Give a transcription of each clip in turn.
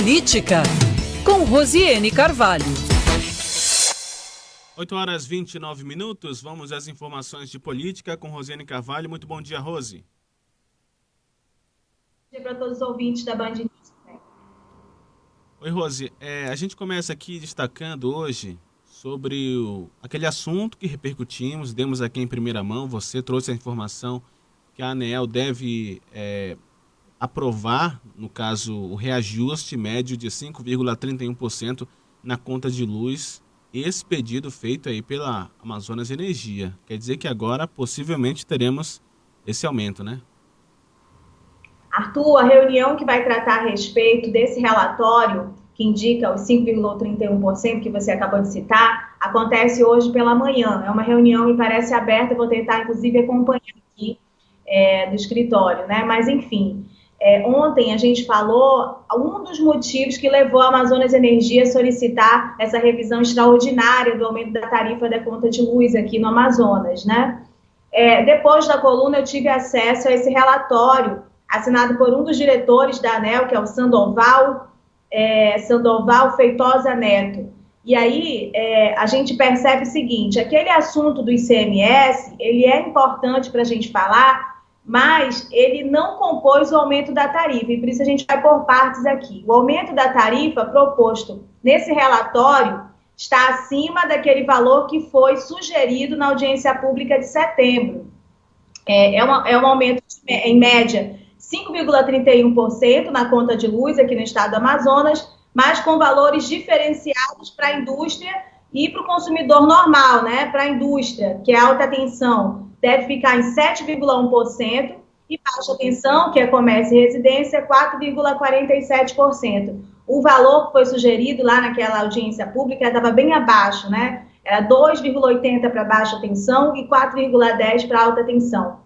Política, com Rosiane Carvalho. 8h29, vamos às informações de política com Rosiane Carvalho. Muito bom dia, Rose. Bom dia para todos os ouvintes da Band News. Oi, Rose. A gente começa aqui destacando hoje sobre aquele assunto que repercutimos, demos aqui em primeira mão. Você trouxe a informação que a ANEEL deve aprovar, no caso, o reajuste médio de 5,31% na conta de luz. Esse pedido feito aí pela Amazonas Energia. Quer dizer que agora possivelmente teremos esse aumento, né? Arthur, a reunião que vai tratar a respeito desse relatório, que indica os 5,31% que você acabou de citar, acontece hoje pela manhã. É uma reunião, me parece, aberta, eu vou tentar, inclusive, acompanhar aqui do escritório, né? Mas, enfim, ontem a gente falou um dos motivos que levou a Amazonas Energia a solicitar essa revisão extraordinária do aumento da tarifa da conta de luz aqui no Amazonas, né? Depois da coluna, eu tive acesso a esse relatório assinado por um dos diretores da ANEEL, que é o Sandoval Feitosa Neto. E aí, a gente percebe o seguinte, aquele assunto do ICMS, ele é importante para a gente falar, mas ele não compôs o aumento da tarifa, e por isso a gente vai por partes aqui. O aumento da tarifa proposto nesse relatório está acima daquele valor que foi sugerido na audiência pública de setembro. É um aumento, em média, 5,31% na conta de luz aqui no estado do Amazonas, mas com valores diferenciados para a indústria e para o consumidor normal, né? Para a indústria, que é alta tensão, deve ficar em 7,1%, e baixa tensão, que é comércio e residência, 4,47%. O valor que foi sugerido lá naquela audiência pública estava bem abaixo, né? Era 2,80 para baixa tensão e 4,10 para alta tensão.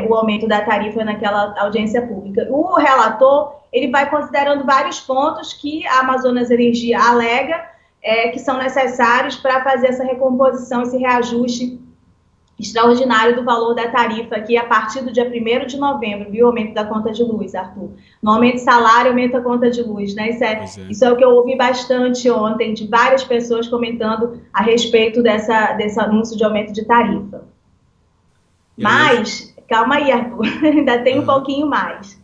O aumento da tarifa naquela audiência pública. O relator, ele vai considerando vários pontos que a Amazonas Energia alega que são necessários para fazer essa recomposição, esse reajuste extraordinário do valor da tarifa aqui a partir do dia 1º de novembro, viu? O aumento da conta de luz, Arthur. No aumento de salário, aumenta a conta de luz, né? Isso é o que eu ouvi bastante ontem, de várias pessoas comentando a respeito desse anúncio de aumento de tarifa. Mas, calma aí, Arthur, ainda tem um pouquinho mais.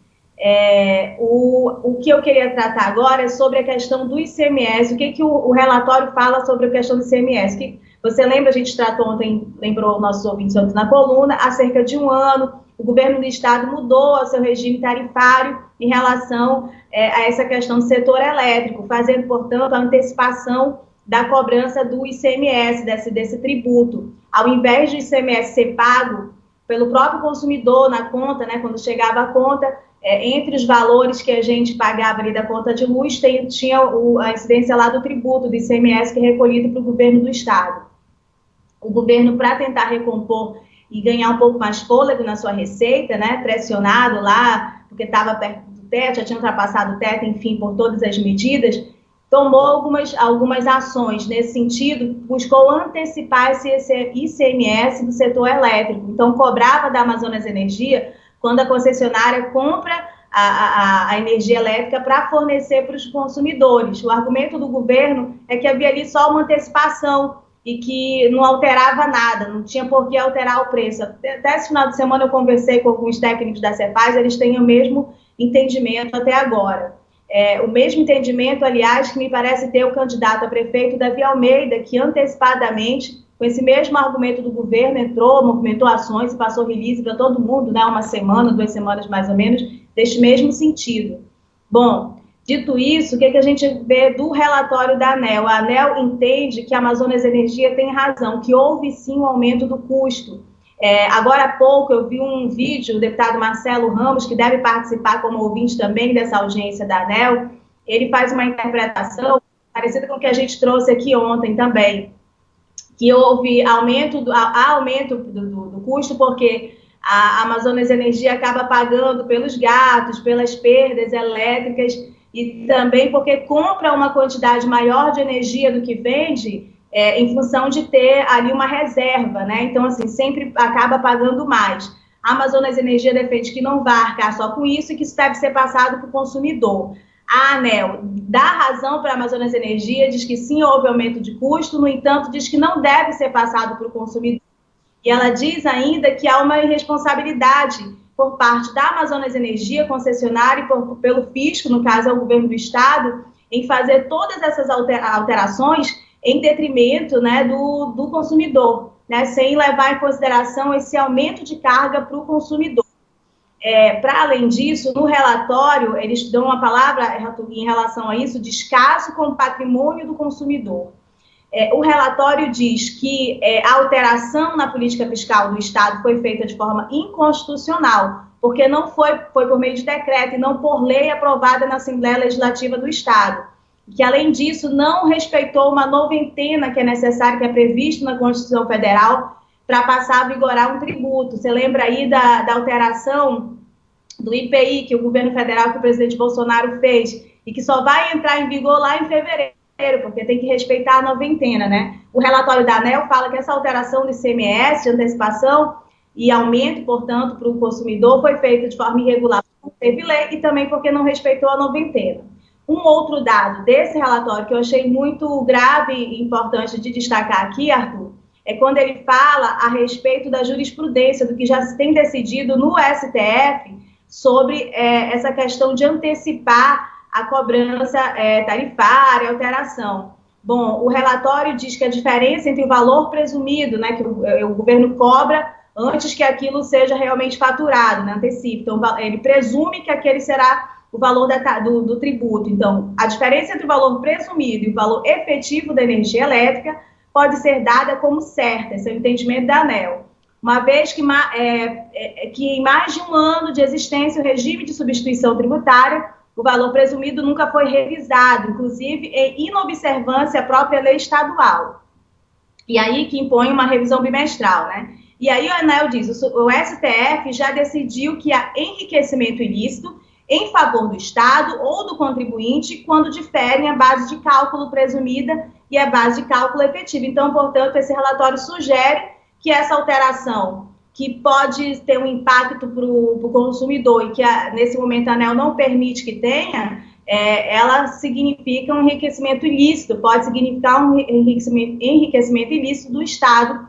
O que eu queria tratar agora é sobre a questão do ICMS. O que o relatório fala sobre a questão do ICMS? Você lembra, a gente tratou ontem, lembrou nossos ouvintes ontem na coluna, há cerca de um ano, o governo do estado mudou o seu regime tarifário em relação a essa questão do setor elétrico, fazendo, portanto, a antecipação da cobrança do ICMS, desse tributo. Ao invés do ICMS ser pago pelo próprio consumidor na conta, né, quando chegava a conta, entre os valores que a gente pagava ali da conta de luz, tinha a incidência lá do tributo, do ICMS, que é recolhido para o governo do estado. O governo, para tentar recompor e ganhar um pouco mais fôlego na sua receita, né, pressionado lá, porque estava perto do teto, já tinha ultrapassado o teto, enfim, por todas as medidas, tomou algumas ações nesse sentido, buscou antecipar esse ICMS do setor elétrico. Então, cobrava da Amazonas Energia quando a concessionária compra a energia elétrica para fornecer para os consumidores. O argumento do governo é que havia ali só uma antecipação e que não alterava nada, não tinha por que alterar o preço. Até esse final de semana eu conversei com alguns técnicos da Cefaz, eles têm o mesmo entendimento até agora. O mesmo entendimento, aliás, que me parece ter o candidato a prefeito Davi Almeida, que antecipadamente, com esse mesmo argumento do governo, entrou, movimentou ações e passou release para todo mundo, né, 1 semana, 2 semanas mais ou menos, deste mesmo sentido. Bom, dito isso, o que a gente vê do relatório da ANEEL? A ANEEL entende que a Amazonas Energia tem razão, que houve sim um aumento do custo. Agora há pouco eu vi um vídeo, o deputado Marcelo Ramos, que deve participar como ouvinte também dessa audiência da ANEEL, ele faz uma interpretação parecida com o que a gente trouxe aqui ontem também, que houve aumento do custo porque a Amazonas Energia acaba pagando pelos gastos, pelas perdas elétricas e também porque compra uma quantidade maior de energia do que vende em função de ter ali uma reserva, né? Então, assim, sempre acaba pagando mais. A Amazonas Energia defende que não vai arcar só com isso e que isso deve ser passado para o consumidor. A ANEEL dá razão para a Amazonas Energia, diz que sim, houve aumento de custo, no entanto, diz que não deve ser passado para o consumidor. E ela diz ainda que há uma irresponsabilidade por parte da Amazonas Energia, concessionária, e pelo fisco, no caso é o governo do estado, em fazer todas essas alterações em detrimento, né, do consumidor, né, sem levar em consideração esse aumento de carga para o consumidor. Para além disso, no relatório, eles dão uma palavra em relação a isso, descaso com o patrimônio do consumidor. O relatório diz que a alteração na política fiscal do Estado foi feita de forma inconstitucional, porque não foi por meio de decreto e não por lei aprovada na Assembleia Legislativa do Estado. Que, além disso, não respeitou uma noventena que é necessária, que é previsto na Constituição Federal, para passar a vigorar um tributo. Você lembra aí da alteração do IPI que o governo federal, que o presidente Bolsonaro fez, e que só vai entrar em vigor lá em fevereiro, porque tem que respeitar a noventena, né? O relatório da ANEEL fala que essa alteração do ICMS, de antecipação e aumento, portanto, para o consumidor, foi feita de forma irregular, porque teve lei e também porque não respeitou a noventena. Um outro dado desse relatório que eu achei muito grave e importante de destacar aqui, Arthur, é quando ele fala a respeito da jurisprudência, do que já se tem decidido no STF sobre essa questão de antecipar a cobrança tarifária, alteração. Bom, o relatório diz que a diferença entre o valor presumido, né, que o governo cobra antes que aquilo seja realmente faturado, né, antecipa. Então, ele presume que aquele será o valor do tributo. Então, a diferença entre o valor presumido e o valor efetivo da energia elétrica pode ser dada como certa, esse é o entendimento da ANEEL. Uma vez que em mais de um ano de existência o regime de substituição tributária, o valor presumido nunca foi revisado, inclusive em inobservância à própria lei estadual. E aí que impõe uma revisão bimestral, né? E aí o ANEEL diz, o STF já decidiu que há enriquecimento ilícito em favor do Estado ou do contribuinte quando diferem a base de cálculo presumida e a base de cálculo efetiva. Então, portanto, esse relatório sugere que essa alteração, que pode ter um impacto para o consumidor e que nesse momento a ANEEL não permite que tenha, ela significa um enriquecimento ilícito, pode significar um enriquecimento ilícito do Estado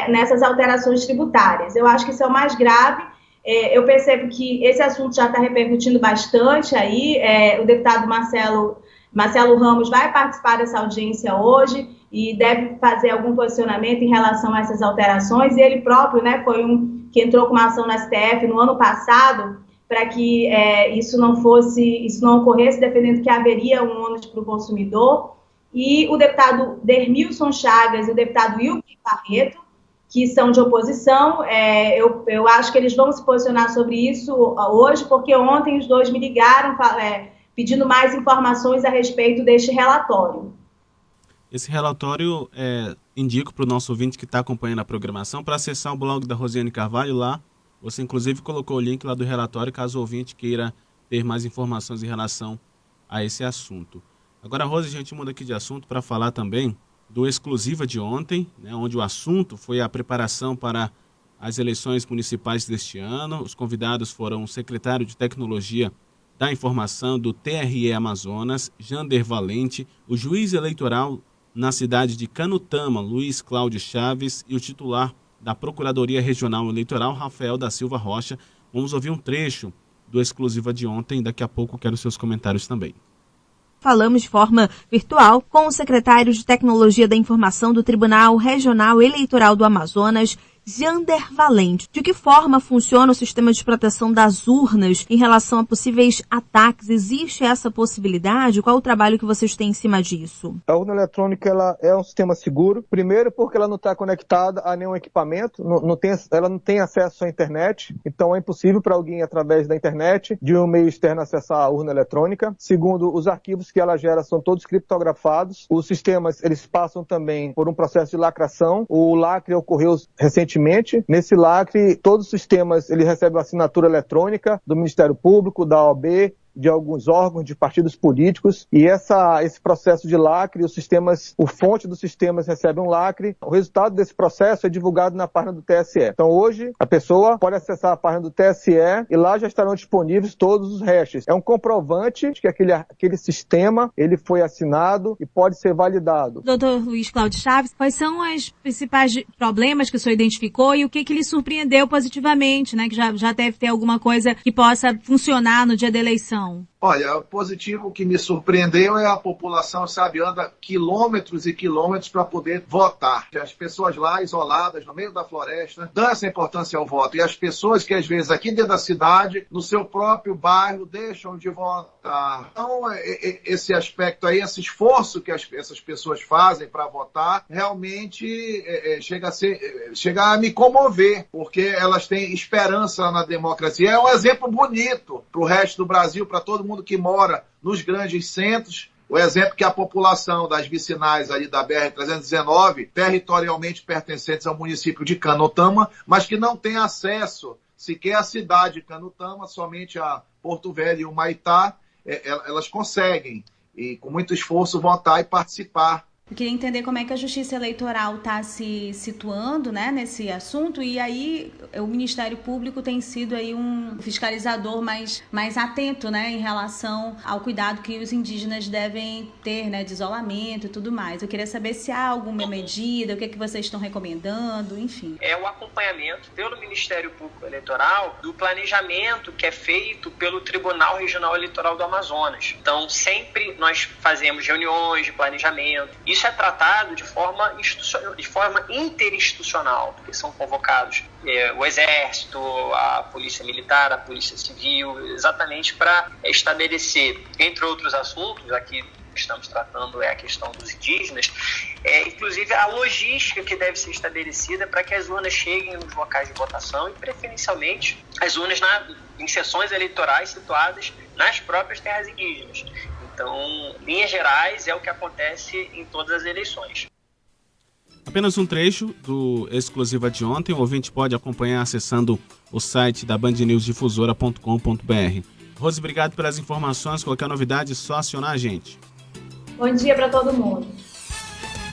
nessas alterações tributárias. Eu acho que isso é o mais grave. Eu percebo que esse assunto já está repercutindo bastante aí. O deputado Marcelo Ramos vai participar dessa audiência hoje e deve fazer algum posicionamento em relação a essas alterações. E ele próprio, né, foi que entrou com uma ação no STF no ano passado para que isso não ocorresse, defendendo que haveria um ônus para o consumidor. E o deputado Dermilson Chagas e o deputado Wilker Barreto, que são de oposição, eu acho que eles vão se posicionar sobre isso hoje, porque ontem os dois me ligaram pedindo mais informações a respeito deste relatório. Esse relatório indico para o nosso ouvinte que está acompanhando a programação para acessar o blog da Rosiane Carvalho lá. Você, inclusive, colocou o link lá do relatório, caso o ouvinte queira ter mais informações em relação a esse assunto. Agora, Rose, a gente muda aqui de assunto para falar também do Exclusiva de ontem, né, onde o assunto foi a preparação para as eleições municipais deste ano. Os convidados foram o secretário de Tecnologia da Informação do TRE Amazonas, Jander Valente, o juiz eleitoral na cidade de Canutama, Luiz Cláudio Chaves, e o titular da Procuradoria Regional Eleitoral, Rafael da Silva Rocha. Vamos ouvir um trecho do Exclusiva de ontem, daqui a pouco quero seus comentários também. Falamos de forma virtual com o secretário de Tecnologia da Informação do Tribunal Regional Eleitoral do Amazonas, Jander Valente. De que forma funciona o sistema de proteção das urnas em relação a possíveis ataques? Existe essa possibilidade? Qual o trabalho que vocês têm em cima disso? A urna eletrônica ela é um sistema seguro. Primeiro porque ela não está conectada a nenhum equipamento, ela não tem acesso à internet, então é impossível para alguém através da internet, de um meio externo, acessar a urna eletrônica. Segundo, os arquivos que ela gera são todos criptografados. Os sistemas eles passam também por um processo de lacração. O lacre ocorreu recentemente. Nesse lacre, todos os sistemas ele recebe uma assinatura eletrônica do Ministério Público, da OAB de alguns órgãos, de partidos políticos, e esse processo de lacre, o fonte dos sistemas recebe um lacre, o resultado desse processo é divulgado na página do TSE. Então hoje a pessoa pode acessar a página do TSE e lá já estarão disponíveis todos os hashes. É um comprovante de que aquele sistema ele foi assinado e pode ser validado. Doutor Luiz Cláudio Chaves, quais são os principais problemas que o senhor identificou e o que lhe surpreendeu positivamente, né? Que já deve ter alguma coisa que possa funcionar no dia da eleição. Olha, o positivo que me surpreendeu é a população, anda quilômetros e quilômetros para poder votar. As pessoas lá, isoladas, no meio da floresta, dão essa importância ao voto. E as pessoas que, às vezes, aqui dentro da cidade, no seu próprio bairro, deixam de votar. Então, esse aspecto aí, esse esforço que essas pessoas fazem para votar, realmente chega a me comover, porque elas têm esperança na democracia. É um exemplo bonito para o resto do Brasil, para todo mundo que mora nos grandes centros. O exemplo que a população das vicinais ali da BR-319, territorialmente pertencentes ao município de Canutama, mas que não tem acesso sequer à cidade de Canutama, somente a Porto Velho e Humaitá, elas conseguem, e com muito esforço, votar e participar. Eu queria entender como é que a Justiça Eleitoral está se situando, né, nesse assunto, e aí o Ministério Público tem sido aí um fiscalizador mais atento, né, em relação ao cuidado que os indígenas devem ter, né, de isolamento e tudo mais. Eu queria saber se há alguma medida, o que vocês estão recomendando, enfim. É o acompanhamento pelo Ministério Público Eleitoral do planejamento que é feito pelo Tribunal Regional Eleitoral do Amazonas. Então, sempre nós fazemos reuniões de planejamento. Isso é tratado de forma interinstitucional, porque são convocados o Exército, a Polícia Militar, a Polícia Civil, exatamente para estabelecer, entre outros assuntos, aqui estamos tratando a questão dos indígenas, inclusive a logística que deve ser estabelecida para que as urnas cheguem nos locais de votação e, preferencialmente, as urnas em sessões eleitorais situadas nas próprias terras indígenas. Então, linhas gerais, é o que acontece em todas as eleições. Apenas um trecho do Exclusiva de ontem. O ouvinte pode acompanhar acessando o site da bandnewsdifusora.com.br. Rose, obrigado pelas informações. Qualquer novidade, é só acionar a gente. Bom dia para todo mundo.